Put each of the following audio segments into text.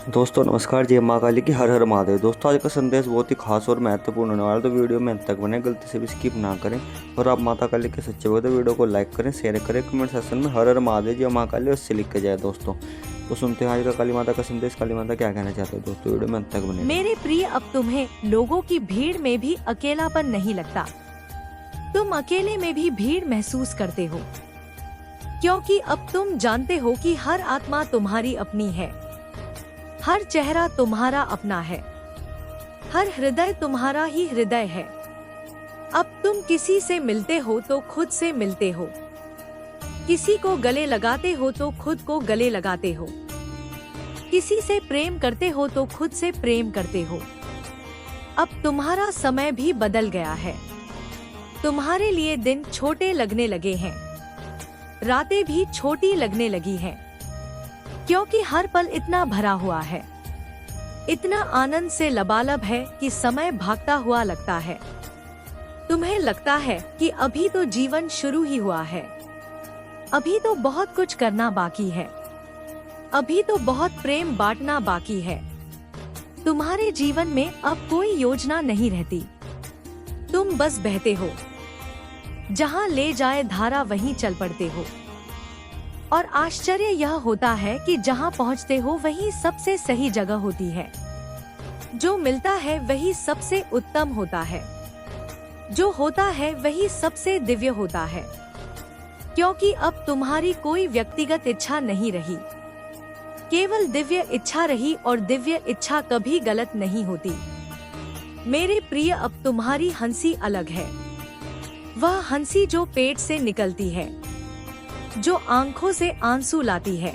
दोस्तों नमस्कार, जय माँ काली की हर हर महादेव। दोस्तों आज का संदेश बहुत ही खास और महत्वपूर्ण होने वाला है, तो वीडियो में अंत तक बने, गलती से भी स्किप ना करें। और आप माता काली के सच्चे हो तो वीडियो को लाइक करें, शेयर करें, कमेंट सेक्शन में हर हर महादेव जय माँ काली उससे लिख के जाए। दोस्तों तो सुनते हैं आज का काली माता का संदेश। काली माता क्या कहना चाहते हैं दोस्तों, वीडियो में अंत तक बने। मेरे प्रिय, अब तुम्हें लोगों की भीड़ में भी अकेलापन नहीं लगता। तुम अकेले में भी भीड़ महसूस करते हो, क्योंकि अब तुम जानते हो कि हर आत्मा तुम्हारी अपनी है, हर चेहरा तुम्हारा अपना है, हर हृदय तुम्हारा ही हृदय है। अब तुम किसी से मिलते हो तो खुद से मिलते हो, किसी को गले लगाते हो तो खुद को गले लगाते हो, किसी से प्रेम करते हो तो खुद से प्रेम करते हो। अब तुम्हारा समय भी बदल गया है। तुम्हारे लिए दिन छोटे लगने लगे हैं, रातें भी छोटी लगने लगी हैं, क्योंकि हर पल इतना भरा हुआ है, इतना आनंद से लबालब है कि समय भागता हुआ लगता है। तुम्हें लगता है कि अभी तो जीवन शुरू ही हुआ है, अभी तो बहुत कुछ करना बाकी है, अभी तो बहुत प्रेम बांटना बाकी है। तुम्हारे जीवन में अब कोई योजना नहीं रहती, तुम बस बहते हो, जहाँ ले जाए धारा वहीं चल पड़ते हो। और आश्चर्य यह होता है कि जहाँ पहुँचते हो वही सबसे सही जगह होती है। जो मिलता है वही सबसे उत्तम होता है, जो होता है वही सबसे दिव्य होता है, क्योंकि अब तुम्हारी कोई व्यक्तिगत इच्छा नहीं रही, केवल दिव्य इच्छा रही, और दिव्य इच्छा कभी गलत नहीं होती। मेरे प्रिय, अब तुम्हारी हंसी अलग है, वह हंसी जो पेट से निकलती है, जो आंखों से आंसू लाती है,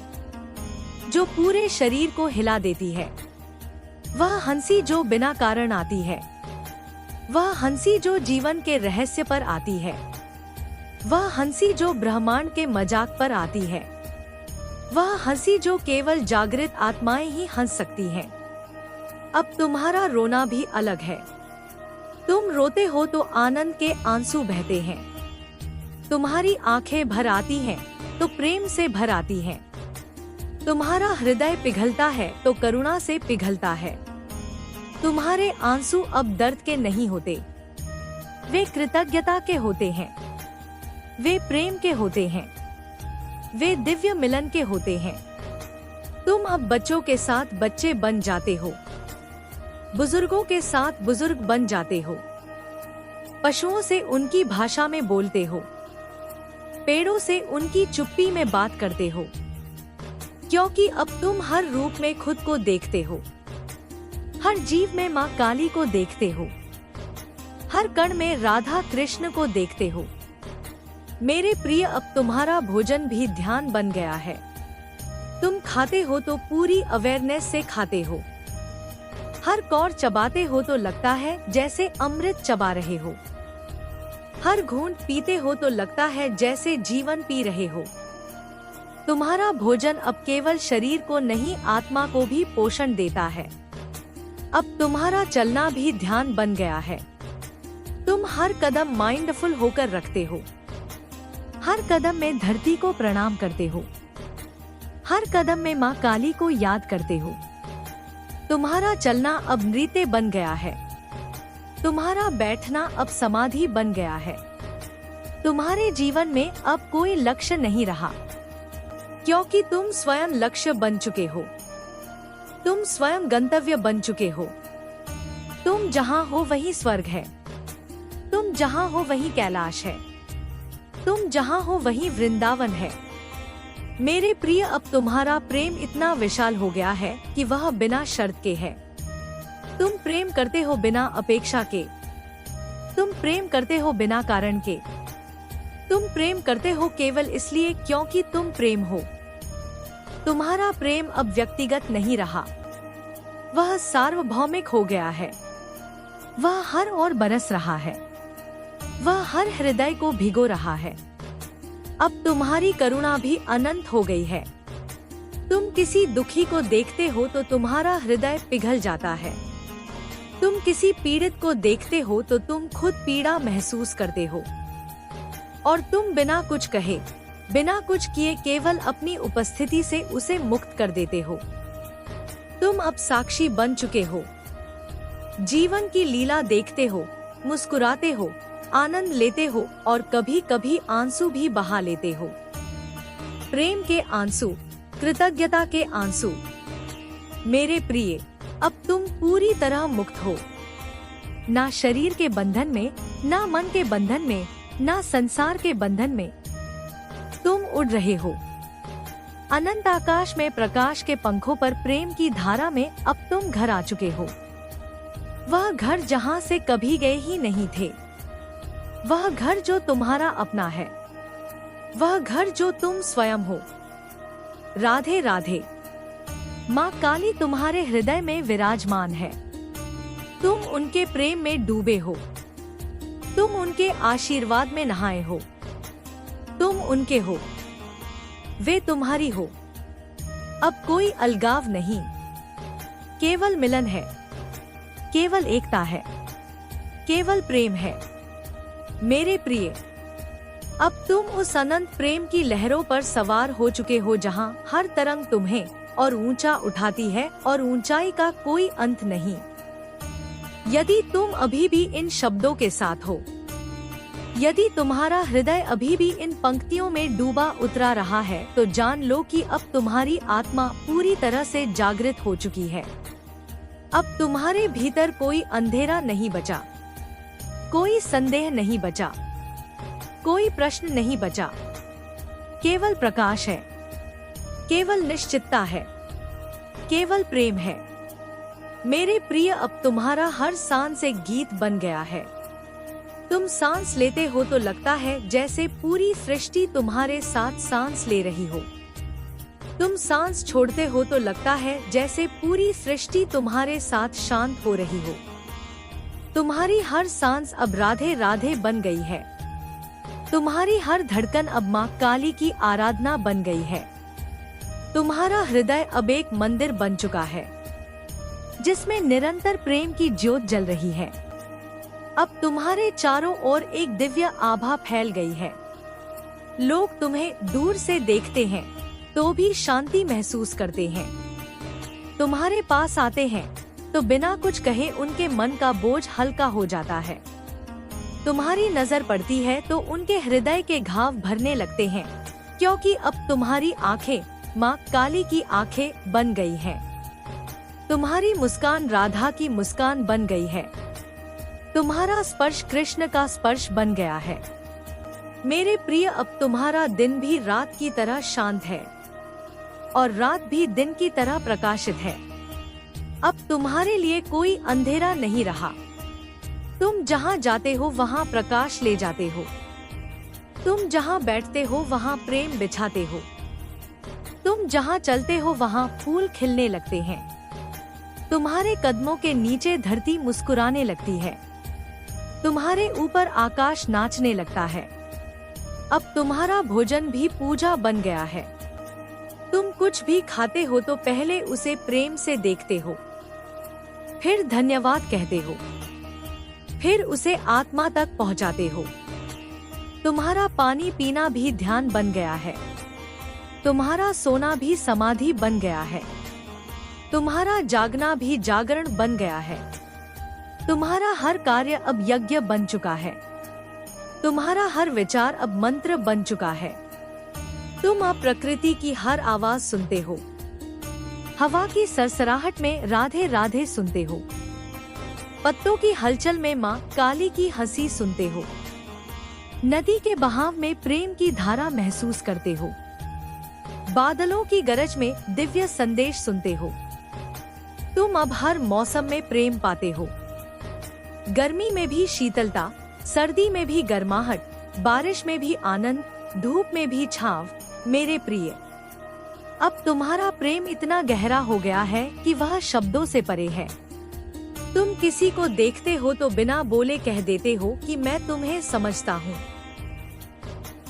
जो पूरे शरीर को हिला देती है, वह हंसी जो बिना कारण आती है, वह हंसी जो जीवन के रहस्य पर आती है, वह हंसी जो ब्रह्मांड के मजाक पर आती है, वह हंसी जो केवल जागृत आत्माएं ही हंस सकती हैं। अब तुम्हारा रोना भी अलग है। तुम रोते हो तो आनंद के आंसू बहते हैं, तुम्हारी आंखें भर आती हैं तो प्रेम से भर आती हैं, तुम्हारा हृदय पिघलता है तो करुणा से पिघलता है। तुम्हारे आंसू अब दर्द के नहीं होते, वे कृतज्ञता के होते हैं, वे प्रेम के होते हैं, वे दिव्य मिलन के होते हैं। तुम अब बच्चों के साथ बच्चे बन जाते हो, बुजुर्गों के साथ बुजुर्ग बन जाते हो, पशुओं से उनकी भाषा में बोलते हो, पेड़ों से उनकी चुप्पी में बात करते हो, क्योंकि अब तुम हर रूप में खुद को देखते हो, हर जीव में माँ काली को देखते हो, हर कण में राधा कृष्ण को देखते हो। मेरे प्रिय, अब तुम्हारा भोजन भी ध्यान बन गया है। तुम खाते हो तो पूरी अवेयरनेस से खाते हो, हर कौर चबाते हो तो लगता है जैसे अमृत चबा रहे हो, हर घूंट पीते हो तो लगता है जैसे जीवन पी रहे हो। तुम्हारा भोजन अब केवल शरीर को नहीं, आत्मा को भी पोषण देता है। अब तुम्हारा चलना भी ध्यान बन गया है। तुम हर कदम माइंडफुल होकर रखते हो, हर कदम में धरती को प्रणाम करते हो, हर कदम में माँ काली को याद करते हो। तुम्हारा चलना अब नृत्य बन गया है, तुम्हारा बैठना अब समाधि बन गया है। तुम्हारे जीवन में अब कोई लक्ष्य नहीं रहा, क्योंकि तुम स्वयं लक्ष्य बन चुके हो, तुम स्वयं गंतव्य बन चुके हो। तुम जहाँ हो वही स्वर्ग है, तुम जहाँ हो वही कैलाश है, तुम जहाँ हो वही वृंदावन है। मेरे प्रिय, अब तुम्हारा प्रेम इतना विशाल हो गया है कि वह बिना शर्त के है। तुम प्रेम करते हो बिना अपेक्षा के, तुम प्रेम करते हो बिना कारण के, तुम प्रेम करते हो केवल इसलिए क्योंकि तुम प्रेम हो। तुम्हारा प्रेम अब व्यक्तिगत नहीं रहा, वह सार्वभौमिक हो गया है। वह हर ओर बरस रहा है, वह हर हृदय को भिगो रहा है। अब तुम्हारी करुणा भी अनंत हो गई है। तुम किसी दुखी को देखते हो तो तुम्हारा हृदय पिघल जाता है, तुम किसी पीड़ित को देखते हो तो तुम खुद पीड़ा महसूस करते हो, और तुम बिना कुछ कहे, बिना कुछ किए केवल अपनी उपस्थिति से उसे मुक्त कर देते हो। तुम अब साक्षी बन चुके हो, जीवन की लीला देखते हो, मुस्कुराते हो, आनंद लेते हो और कभी कभी आंसू भी बहा लेते हो। प्रेम के आंसू, कृतज्ञता के आंसू। मेरे प्रिय, अब तुम पूरी तरह मुक्त हो, ना शरीर के बंधन में, ना मन के बंधन में, ना संसार के बंधन में। तुम उड़ रहे हो अनंत आकाश में, प्रकाश के पंखों पर। प्रेम की धारा में अब तुम घर आ चुके हो, वह घर जहां से कभी गए ही नहीं थे, वह घर जो तुम्हारा अपना है, वह घर जो तुम स्वयं हो। राधे राधे। माँ काली तुम्हारे हृदय में विराजमान है। तुम उनके प्रेम में डूबे हो, तुम उनके आशीर्वाद में नहाए हो। तुम उनके हो, वे तुम्हारी हो। अब कोई अलगाव नहीं, केवल मिलन है, केवल एकता है, केवल प्रेम है। मेरे प्रिय, अब तुम उस अनंत प्रेम की लहरों पर सवार हो चुके हो, जहां हर तरंग तुम्हें और ऊंचा उठाती है और ऊंचाई का कोई अंत नहीं। यदि तुम अभी भी इन शब्दों के साथ हो, यदि तुम्हारा हृदय अभी भी इन पंक्तियों में डूबा उतरा रहा है, तो जान लो कि अब तुम्हारी आत्मा पूरी तरह से जागृत हो चुकी है। अब तुम्हारे भीतर कोई अंधेरा नहीं बचा, कोई संदेह नहीं बचा, कोई प्रश्न नहीं बचा। केवल प्रकाश है, केवल निश्चितता है, केवल प्रेम है। मेरे प्रिय, अब तुम्हारा हर सांस एक गीत बन गया है। तुम सांस लेते हो तो लगता है जैसे पूरी सृष्टि तुम्हारे साथ सांस ले रही हो। तुम सांस छोड़ते हो तो लगता है जैसे पूरी सृष्टि तुम्हारे साथ शांत हो रही हो। तुम्हारी हर सांस अब राधे राधे बन गई है। तुम्हारी हर धड़कन अब माँ काली की आराधना बन गई है। तुम्हारा हृदय अब एक मंदिर बन चुका है, जिसमें निरंतर प्रेम की ज्योत जल रही है। अब तुम्हारे चारों ओर एक दिव्य आभा फैल गई है। लोग तुम्हें दूर से देखते हैं तो भी शांति महसूस करते हैं। तुम्हारे पास आते हैं तो बिना कुछ कहे उनके मन का बोझ हल्का हो जाता है। तुम्हारी नजर पड़ती है तो उनके हृदय के घाव भरने लगते हैं, क्योंकि अब तुम्हारी आंखें माँ काली की आंखें बन गई हैं। तुम्हारी मुस्कान राधा की मुस्कान बन गई है। तुम्हारा स्पर्श कृष्ण का स्पर्श बन गया है। मेरे प्रिय, अब तुम्हारा दिन भी रात की तरह शांत है और रात भी दिन की तरह प्रकाशित है। अब तुम्हारे लिए कोई अंधेरा नहीं रहा। तुम जहाँ जाते हो वहाँ प्रकाश ले जाते हो। तुम जहाँ बैठते हो वहाँ प्रेम बिछाते हो। तुम जहाँ चलते हो वहाँ फूल खिलने लगते हैं। तुम्हारे कदमों के नीचे धरती मुस्कुराने लगती है। तुम्हारे ऊपर आकाश नाचने लगता है। अब तुम्हारा भोजन भी पूजा बन गया है। तुम कुछ भी खाते हो तो पहले उसे प्रेम से देखते हो, फिर धन्यवाद कहते हो, फिर उसे आत्मा तक पहुंचाते हो। तुम्हारा पानी पीना भी ध्यान बन गया है। तुम्हारा सोना भी समाधि बन गया है। तुम्हारा जागना भी जागरण बन गया है। तुम्हारा हर कार्य अब यज्ञ बन चुका है। तुम्हारा हर विचार अब मंत्र बन चुका है। तुम अब प्रकृति की हर आवाज सुनते हो। हवा की सरसराहट में राधे राधे सुनते हो। पत्तों की हलचल में माँ काली की हंसी सुनते हो। नदी के बहाव में प्रेम की धारा महसूस करते हो। बादलों की गरज में दिव्य संदेश सुनते हो। तुम अब हर मौसम में प्रेम पाते हो। गर्मी में भी शीतलता, सर्दी में भी गर्माहट, बारिश में भी आनंद, धूप में भी छांव। मेरे प्रिय, अब तुम्हारा प्रेम इतना गहरा हो गया है कि वह शब्दों से परे है। तुम किसी को देखते हो तो बिना बोले कह देते हो कि मैं तुम्हें समझता हूँ।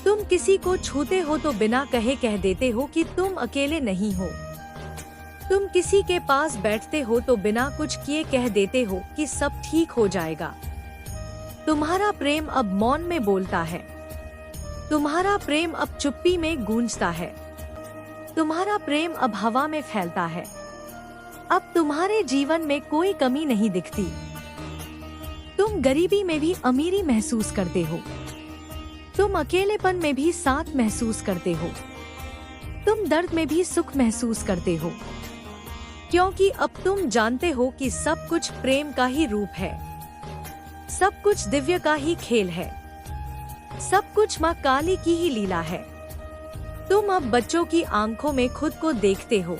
तुम किसी को छूते हो तो बिना कहे कह देते हो कि तुम अकेले नहीं हो। तुम किसी के पास बैठते हो तो बिना कुछ किए कह देते हो कि सब ठीक हो जाएगा। तुम्हारा प्रेम अब मौन में बोलता है। तुम्हारा प्रेम अब चुप्पी में गूंजता है। तुम्हारा प्रेम अब हवा में फैलता है। अब तुम्हारे जीवन में कोई कमी नहीं दिखती। तुम गरीबी में भी अमीरी महसूस करते हो। तुम अकेलेपन में भी साथ महसूस करते हो। तुम दर्द में भी सुख महसूस करते हो, क्योंकि अब तुम जानते हो कि सब कुछ प्रेम का ही रूप है, सब कुछ दिव्य का ही खेल है, सब कुछ माँ काली की ही लीला है। तुम अब बच्चों की आंखों में खुद को देखते हो,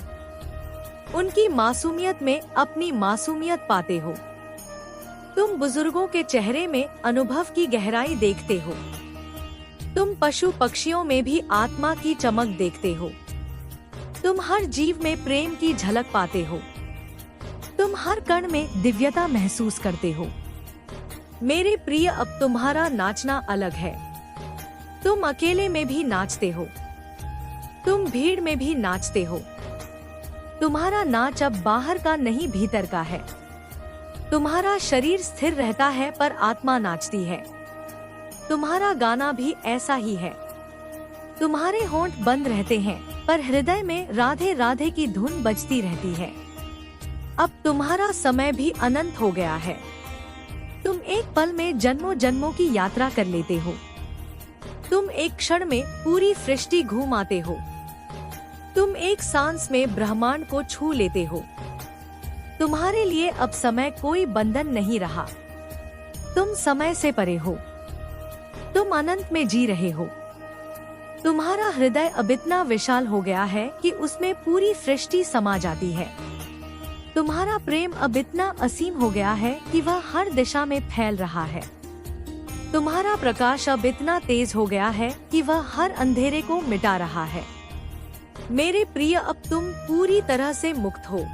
उनकी मासूमियत में अपनी मासूमियत पाते हो। तुम बुजुर्गों के चेहरे में अनुभव की गहराई देखते हो। तुम पशु पक्षियों में भी आत्मा की चमक देखते हो। तुम हर जीव में प्रेम की झलक पाते हो। तुम हर कण में दिव्यता महसूस करते हो। मेरे प्रिय, अब तुम्हारा नाचना अलग है। तुम अकेले में भी नाचते हो, तुम भीड़ में भी नाचते हो। तुम्हारा नाच अब बाहर का नहीं, भीतर का है। तुम्हारा शरीर स्थिर रहता है पर आत्मा नाचती है। तुम्हारा गाना भी ऐसा ही है। तुम्हारे होंठ बंद रहते हैं पर हृदय में राधे राधे की धुन बजती रहती है। अब तुम्हारा समय भी अनंत हो गया है। तुम एक पल में जन्मों जन्मों की यात्रा कर लेते हो। तुम एक क्षण में पूरी सृष्टि घूम आते हो। तुम एक सांस में ब्रह्मांड को छू लेते हो। तुम्हारे लिए अब समय कोई बंधन नहीं रहा। तुम समय से परे हो। तुम अनंत में जी रहे हो। तुम्हारा हृदय अब इतना विशाल हो गया है कि उसमें पूरी सृष्टि समा जाती है। तुम्हारा प्रेम अब इतना असीम हो गया है कि वह हर दिशा में फैल रहा है। तुम्हारा प्रकाश अब इतना तेज हो गया है कि वह हर अंधेरे को मिटा रहा है। मेरे प्रिय, अब तुम पूरी तरह से मुक्त हो।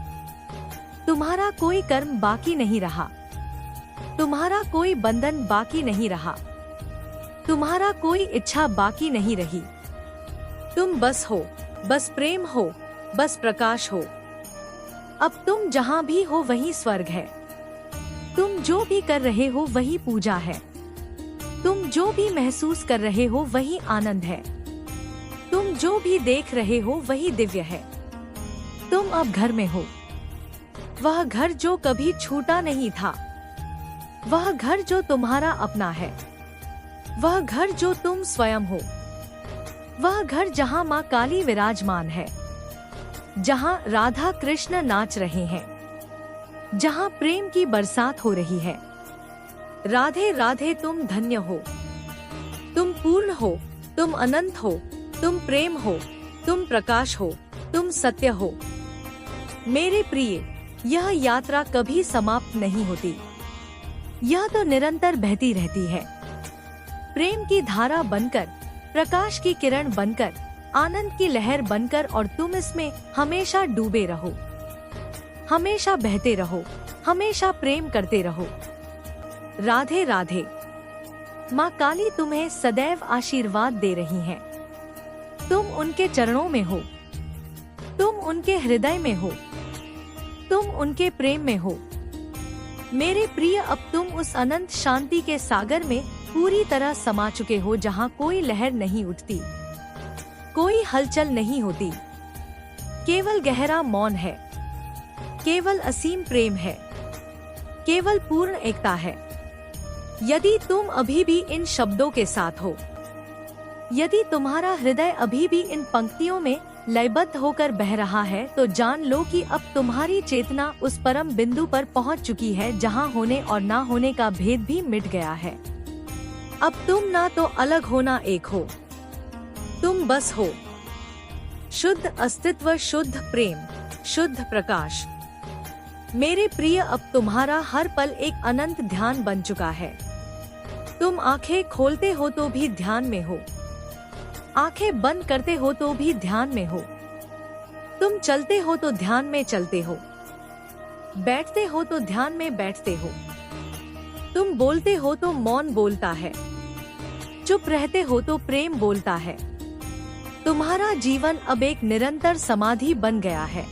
तुम्हारा कोई कर्म बाकी नहीं रहा। तुम्हारा कोई बंधन बाकी नहीं रहा। तुम्हारा कोई इच्छा बाकी नहीं रही। तुम बस हो, बस प्रेम हो, बस प्रकाश हो। अब तुम जहाँ भी हो वही स्वर्ग है। तुम जो भी कर रहे हो वही पूजा है। तुम जो भी महसूस कर रहे हो वही आनंद है। तुम जो भी देख रहे हो वही दिव्य है। तुम अब घर में हो, वह घर जो कभी छूटा नहीं था, वह घर जो तुम्हारा अपना है, वह घर जो तुम स्वयं हो, वह घर जहाँ माँ काली विराजमान है, जहाँ राधा कृष्ण नाच रहे हैं, जहाँ प्रेम की बरसात हो रही है। राधे राधे, तुम धन्य हो, तुम पूर्ण हो, तुम अनंत हो, तुम प्रेम हो, तुम प्रकाश हो, तुम सत्य हो। मेरे प्रिय, यह यात्रा कभी समाप्त नहीं होती। यह तो निरंतर बहती रहती है, प्रेम की धारा बनकर, प्रकाश की किरण बनकर, आनंद की लहर बनकर, और तुम इसमें हमेशा डूबे रहो, हमेशा बहते रहो, हमेशा प्रेम करते रहो। राधे राधे। माँ काली तुम्हें सदैव आशीर्वाद दे रही हैं। तुम उनके चरणों में हो, तुम उनके हृदय में हो, तुम उनके प्रेम में हो। मेरे प्रिय, अब तुम उस अनंत शांति के सागर में पूरी तरह समा चुके हो, जहाँ कोई लहर नहीं उठती, कोई हलचल नहीं होती, केवल गहरा मौन है, केवल असीम प्रेम है, केवल पूर्ण एकता है। यदि तुम अभी भी इन शब्दों के साथ हो, यदि तुम्हारा हृदय अभी भी इन पंक्तियों में लयबद्ध होकर बह रहा है, तो जान लो कि अब तुम्हारी चेतना उस परम बिंदु पर पहुंच चुकी है, जहां होने और ना होने का भेद भी मिट गया है। अब तुम ना तो अलग हो ना एक हो, तुम बस हो। शुद्ध अस्तित्व, शुद्ध प्रेम, शुद्ध प्रकाश। मेरे प्रिय, अब तुम्हारा हर पल एक अनंत ध्यान बन चुका है। तुम आंखें खोलते हो तो भी ध्यान में हो, आंखें बंद करते हो तो भी ध्यान में हो। तुम चलते हो तो ध्यान में चलते हो, बैठते हो तो ध्यान में बैठते हो। तुम बोलते हो तो मौन बोलता है, चुप रहते हो तो प्रेम बोलता है। तुम्हारा जीवन अब एक निरंतर समाधि बन गया है।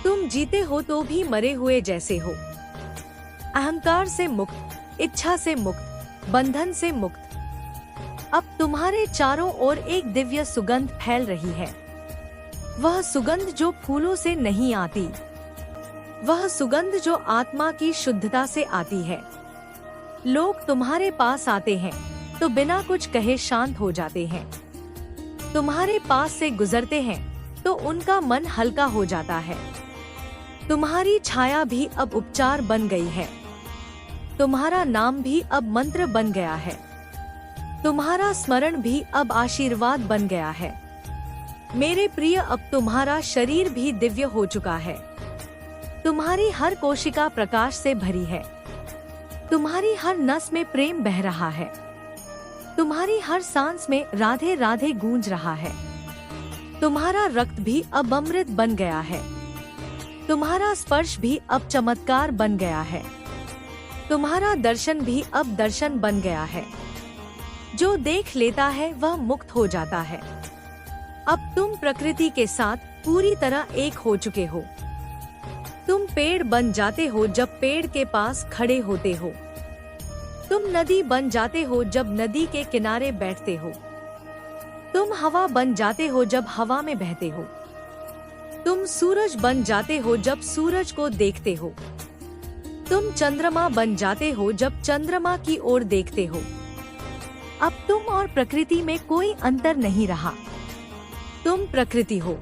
तुम जीते हो तो भी मरे हुए जैसे हो, अहंकार से मुक्त, इच्छा से मुक्त, बंधन से मुक्त। अब तुम्हारे चारों ओर एक दिव्य सुगंध फैल रही है। वह सुगंध जो फूलों से नहीं आती, वह सुगंध जो आत्मा की शुद्धता से आती है। लोग तुम्हारे पास आते हैं तो बिना कुछ कहे शांत हो जाते हैं। तुम्हारे पास से गुजरते हैं तो उनका मन हल्का हो जाता है। तुम्हारी छाया भी अब उपचार बन गई है। तुम्हारा नाम भी अब मंत्र बन गया है। तुम्हारा स्मरण भी अब आशीर्वाद बन गया है। मेरे प्रिय, अब तुम्हारा शरीर भी दिव्य हो चुका है। तुम्हारी हर कोशिका प्रकाश से भरी है। तुम्हारी हर नस में प्रेम बह रहा है। तुम्हारी हर सांस में राधे राधे गूंज रहा है। तुम्हारा रक्त भी अब अमृत बन गया है। तुम्हारा स्पर्श भी अब चमत्कार बन गया है। तुम्हारा दर्शन भी अब दर्शन बन गया है। जो देख लेता है वह मुक्त हो जाता है। अब तुम प्रकृति के साथ पूरी तरह एक हो चुके हो। तुम पेड़ बन जाते हो जब पेड़ के पास खड़े होते हो। तुम नदी बन जाते हो जब नदी के किनारे बैठते हो। तुम हवा बन जाते हो जब हवा में बहते हो। तुम सूरज बन जाते हो जब सूरज को देखते हो। तुम चंद्रमा बन जाते हो जब चंद्रमा की ओर देखते हो। अब तुम और प्रकृति में कोई अंतर नहीं रहा। तुम प्रकृति हो,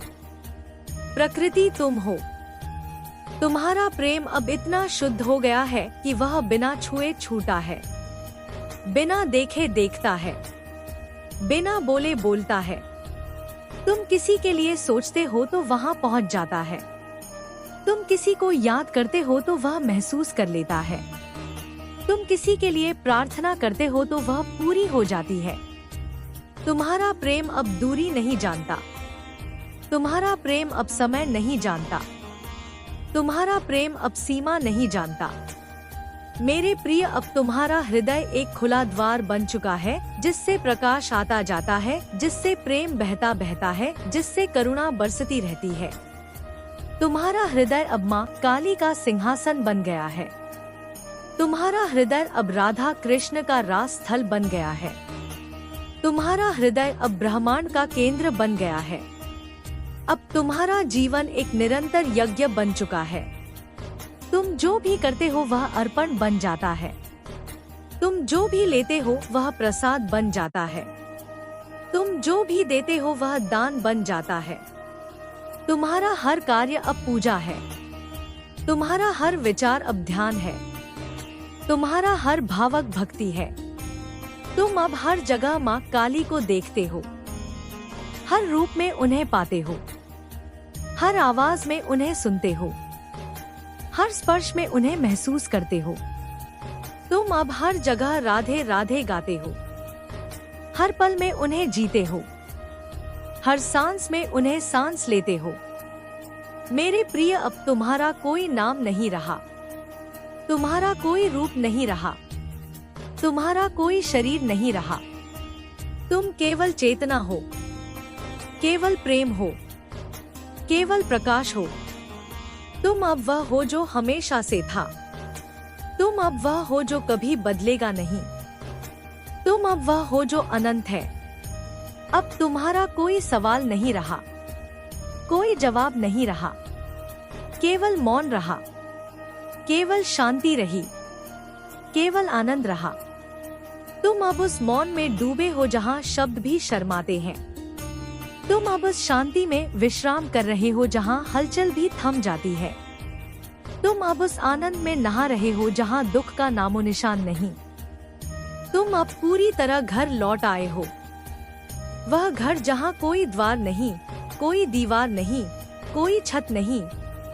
प्रकृति तुम हो। तुम्हारा प्रेम अब इतना शुद्ध हो गया है कि वह बिना छुए छूटा है, बिना देखे देखता है, बिना बोले बोलता है। तुम किसी के लिए सोचते हो तो वहाँ पहुँच जाता है। तुम किसी को याद करते हो तो वह महसूस कर लेता है। तुम किसी के लिए प्रार्थना करते हो तो वह पूरी हो जाती है। तुम्हारा प्रेम अब दूरी नहीं जानता। तुम्हारा प्रेम अब समय नहीं जानता। तुम्हारा प्रेम अब सीमा नहीं जानता। मेरे प्रिय, अब तुम्हारा हृदय एक खुला द्वार बन चुका है, जिससे प्रकाश आता जाता है, जिससे प्रेम बहता बहता है, जिससे करुणा बरसती रहती है। तुम्हारा हृदय अब माँ काली का सिंहासन बन गया है। तुम्हारा हृदय अब राधा कृष्ण का रास स्थल बन गया है। तुम्हारा हृदय अब ब्रह्मांड का केंद्र बन गया है। अब तुम्हारा जीवन एक निरंतर यज्ञ बन चुका है। तुम जो भी करते हो वह अर्पण बन जाता है। तुम जो भी लेते हो वह प्रसाद बन जाता है। तुम जो भी देते हो वह दान बन जाता है। तुम्हारा हर कार्य अब पूजा है। तुम्हारा हर विचार अब ध्यान है। तुम्हारा हर भावक भक्ति है। तुम अब हर जगह माँ काली को देखते हो। हर रूप में उन्हें पाते हो। हर आवाज में उन्हें सुनते हो। हर स्पर्श में उन्हें महसूस करते हो। तुम अब हर जगह राधे राधे गाते हो। हर पल में उन्हें जीते हो। हर सांस में उन्हें सांस लेते हो। मेरे प्रिय, अब तुम्हारा कोई नाम नहीं रहा। तुम्हारा कोई रूप नहीं रहा। तुम्हारा कोई शरीर नहीं रहा। तुम केवल चेतना हो, केवल प्रेम हो, केवल प्रकाश हो। तुम अब वह हो जो हमेशा से था। तुम अब वह हो जो कभी बदलेगा नहीं। तुम अब वह हो जो अनंत है। अब तुम्हारा कोई सवाल नहीं रहा, कोई जवाब नहीं रहा, केवल मौन रहा, केवल शांति रही, केवल आनंद रहा। तुम अब उस मौन में डूबे हो जहाँ शब्द भी शर्माते हैं। तुम अब उस शांति में विश्राम कर रहे हो जहाँ हलचल भी थम जाती है। तुम अब उस आनंद में नहा रहे हो जहाँ दुख का नामो निशान नहीं। तुम अब पूरी तरह घर लौट आए हो। वह घर जहाँ कोई द्वार नहीं, कोई दीवार नहीं, कोई छत नहीं,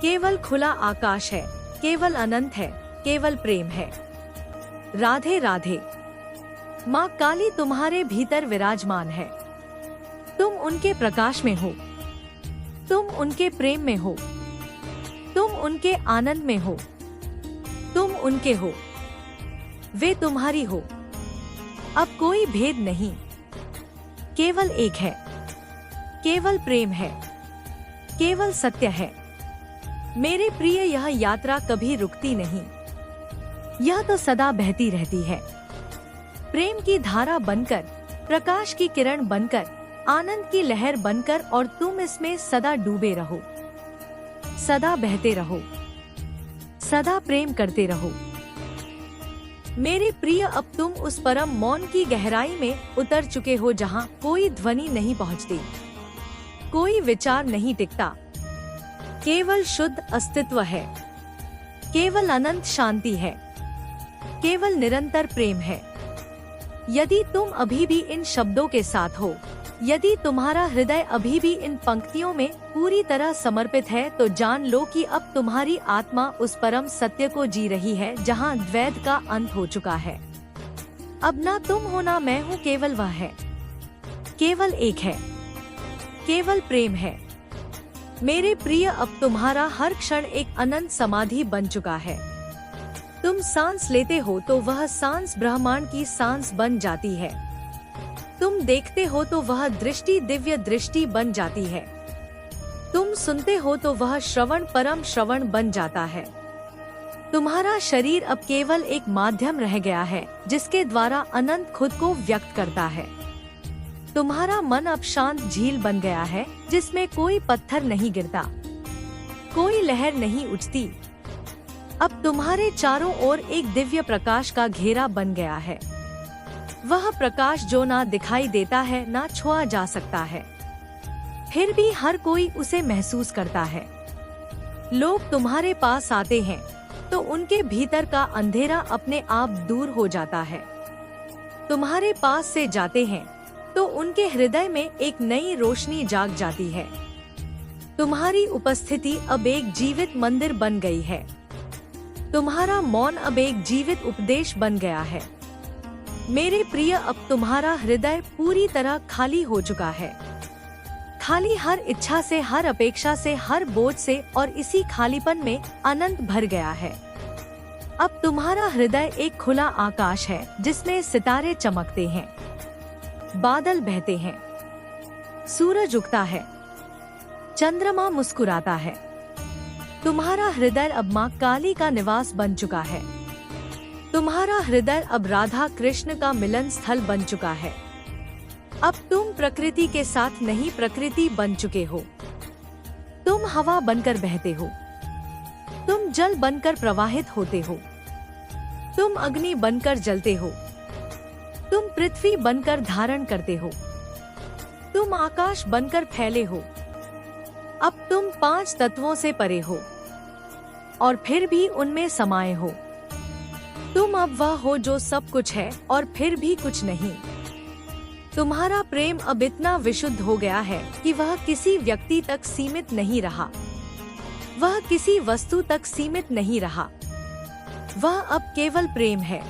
केवल खुला आकाश है, केवल अनंत है, केवल प्रेम है। राधे राधे। माँ काली तुम्हारे भीतर विराजमान है। तुम उनके प्रकाश में हो। तुम उनके प्रेम में हो। तुम उनके आनंद में हो। तुम उनके हो, वे तुम्हारी हो। अब कोई भेद नहीं, केवल एक है, केवल प्रेम है, केवल सत्य है। मेरे प्रिय, यह यात्रा कभी रुकती नहीं। यह तो सदा बहती रहती है, प्रेम की धारा बनकर, प्रकाश की किरण बनकर, आनंद की लहर बनकर, और तुम इसमें सदा डूबे रहो, सदा बहते रहो। सदा प्रेम करते रहो। मेरे प्रिय, अब तुम उस परम मौन की गहराई में उतर चुके हो जहाँ कोई ध्वनि नहीं पहुँचती, कोई विचार नहीं टिकता, केवल शुद्ध अस्तित्व है, केवल अनंत शांति है, केवल निरंतर प्रेम है। यदि तुम अभी भी इन शब्दों के साथ हो, यदि तुम्हारा हृदय अभी भी इन पंक्तियों में पूरी तरह समर्पित है, तो जान लो कि अब तुम्हारी आत्मा उस परम सत्य को जी रही है जहां द्वैत का अंत हो चुका है। अब ना तुम हो ना मैं हूँ, केवल वह है, केवल एक है, केवल प्रेम है। मेरे प्रिय, अब तुम्हारा हर क्षण एक अनंत समाधि बन चुका है। तुम सांस लेते हो तो वह सांस ब्रह्मांड की सांस बन जाती है। तुम देखते हो तो वह दृष्टि दिव्य दृष्टि बन जाती है। तुम सुनते हो तो वह श्रवण परम श्रवण बन जाता है। तुम्हारा शरीर अब केवल एक माध्यम रह गया है जिसके द्वारा अनंत खुद को व्यक्त करता है। तुम्हारा मन अब शांत झील बन गया है जिसमें कोई पत्थर नहीं गिरता, कोई लहर नहीं उठती। अब तुम्हारे चारों ओर एक दिव्य प्रकाश का घेरा बन गया है। वह प्रकाश जो ना दिखाई देता है, ना छुआ जा सकता है, फिर भी हर कोई उसे महसूस करता है। लोग तुम्हारे पास आते हैं तो उनके भीतर का अंधेरा अपने आप दूर हो जाता है। तुम्हारे पास से जाते हैं तो उनके हृदय में एक नई रोशनी जाग जाती है। तुम्हारी उपस्थिति अब एक जीवित मंदिर बन गई है। तुम्हारा मौन अब एक जीवित उपदेश बन गया है। मेरे प्रिय, अब तुम्हारा हृदय पूरी तरह खाली हो चुका है। खाली हर इच्छा से, हर अपेक्षा से, हर बोझ से, और इसी खालीपन में अनंत भर गया है। अब तुम्हारा हृदय एक खुला आकाश है जिसमें सितारे चमकते हैं, बादल बहते हैं, सूरज उगता है, चंद्रमा मुस्कुराता है। तुम्हारा हृदय अब माँ काली का निवास बन चुका है। तुम्हारा हृदय अब राधा कृष्ण का मिलन स्थल बन चुका है। अब तुम प्रकृति के साथ नहीं, प्रकृति बन चुके हो। तुम हवा बनकर बहते हो, तुम जल बनकर प्रवाहित होते हो, तुम अग्नि बनकर जलते हो, तुम पृथ्वी बनकर धारण करते हो, तुम आकाश बनकर फैले हो। अब तुम 5 तत्वों से परे हो और फिर भी उनमें समाये हो। तुम अब वह हो जो सब कुछ है और फिर भी कुछ नहीं। तुम्हारा प्रेम अब इतना विशुद्ध हो गया है कि वह किसी व्यक्ति तक सीमित नहीं रहा, वह किसी वस्तु तक सीमित नहीं रहा। वह अब केवल प्रेम है।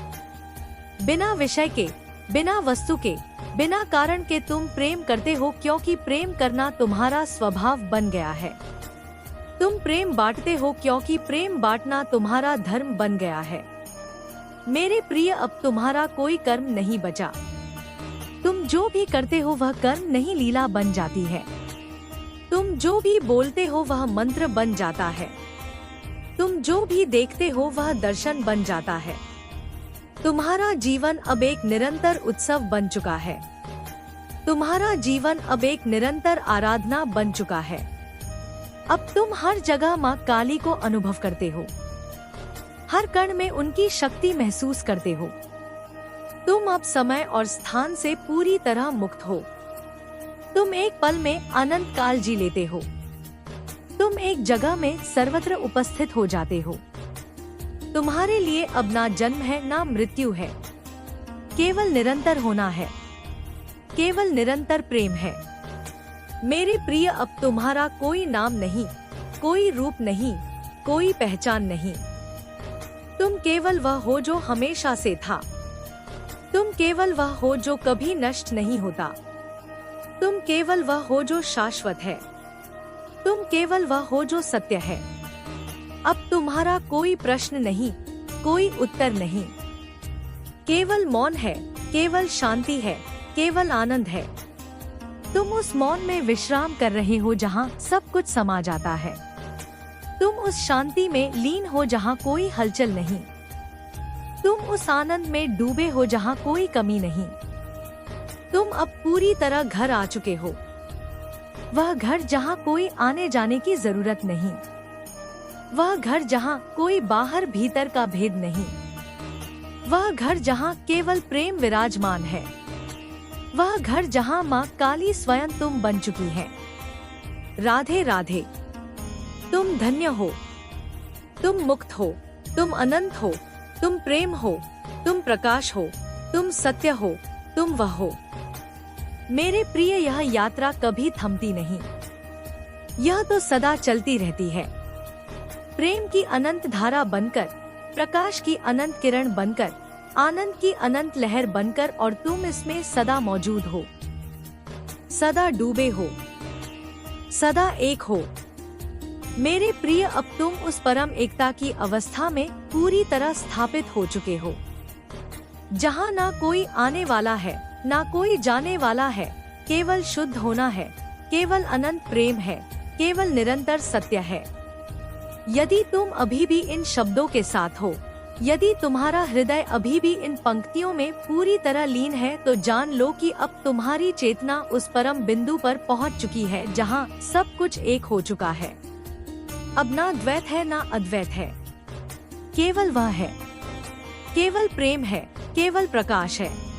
बिना विषय के, बिना वस्तु के, बिना कारण के तुम प्रेम करते हो, क्योंकि प्रेम करना तुम्हारा स्वभाव बन गया है। तुम प्रेम बांटते हो क्योंकि प्रेम बांटना तुम्हारा धर्म बन गया है। मेरे प्रिय, अब तुम्हारा कोई कर्म नहीं बचा। तुम जो भी करते हो वह कर्म नहीं, लीला बन जाती है। तुम जो भी बोलते हो वह मंत्र बन जाता है। तुम जो भी देखते हो वह दर्शन बन जाता है। तुम्हारा जीवन अब एक निरंतर उत्सव बन चुका है। तुम्हारा जीवन अब एक निरंतर आराधना बन चुका है। अब तुम हर जगह माँ काली को अनुभव करते हो, हर कण में उनकी शक्ति महसूस करते हो। तुम अब समय और स्थान से पूरी तरह मुक्त हो। तुम एक पल में अनंत काल जी लेते हो। तुम एक जगह में सर्वत्र उपस्थित हो जाते हो। तुम्हारे लिए अब ना जन्म है ना मृत्यु है, केवल निरंतर होना है, केवल निरंतर प्रेम है। मेरे प्रिय, अब तुम्हारा कोई नाम नहीं, कोई रूप नहीं, कोई पहचान नहीं। तुम केवल वह हो जो हमेशा से था। तुम केवल वह हो जो कभी नष्ट नहीं होता। तुम केवल वह हो जो शाश्वत है। तुम केवल वह हो जो सत्य है। अब तुम्हारा कोई प्रश्न नहीं, कोई उत्तर नहीं, केवल मौन है, केवल शांति है, केवल आनंद है। तुम उस मौन में विश्राम कर रहे हो जहाँ सब कुछ समा जाता है। तुम उस शांति में लीन हो जहाँ कोई हलचल नहीं। तुम उस आनंद में डूबे हो जहाँ कोई कमी नहीं। तुम अब पूरी तरह घर आ चुके हो, वह घर जहाँ कोई आने जाने की जरूरत नहीं। वह घर जहाँ कोई बाहर भीतर का भेद नहीं, वह घर जहाँ केवल प्रेम विराजमान है, वह घर जहाँ माँ काली स्वयं तुम बन चुकी है। राधे राधे। तुम धन्य हो, तुम मुक्त हो, तुम अनंत हो, तुम प्रेम हो, तुम प्रकाश हो, तुम सत्य हो, तुम वह हो। मेरे प्रिय, यह यात्रा कभी थमती नहीं, यह तो सदा चलती रहती है। प्रेम की अनंत धारा बनकर, प्रकाश की अनंत किरण बनकर, आनंद की अनंत लहर बनकर, और तुम इसमें सदा मौजूद हो, सदा डूबे हो, सदा एक हो। मेरे प्रिय, अब तुम उस परम एकता की अवस्था में पूरी तरह स्थापित हो चुके हो, जहाँ ना कोई आने वाला है, ना कोई जाने वाला है, केवल शुद्ध होना है, केवल अनंत प्रेम है, केवल निरंतर सत्य है। यदि तुम अभी भी इन शब्दों के साथ हो, यदि तुम्हारा हृदय अभी भी इन पंक्तियों में पूरी तरह लीन है, तो जान लो कि अब तुम्हारी चेतना उस परम बिंदु पर पहुंच चुकी है, जहां सब कुछ एक हो चुका है। अब ना द्वैत है ना अद्वैत है, केवल वह है, केवल प्रेम है, केवल प्रकाश है।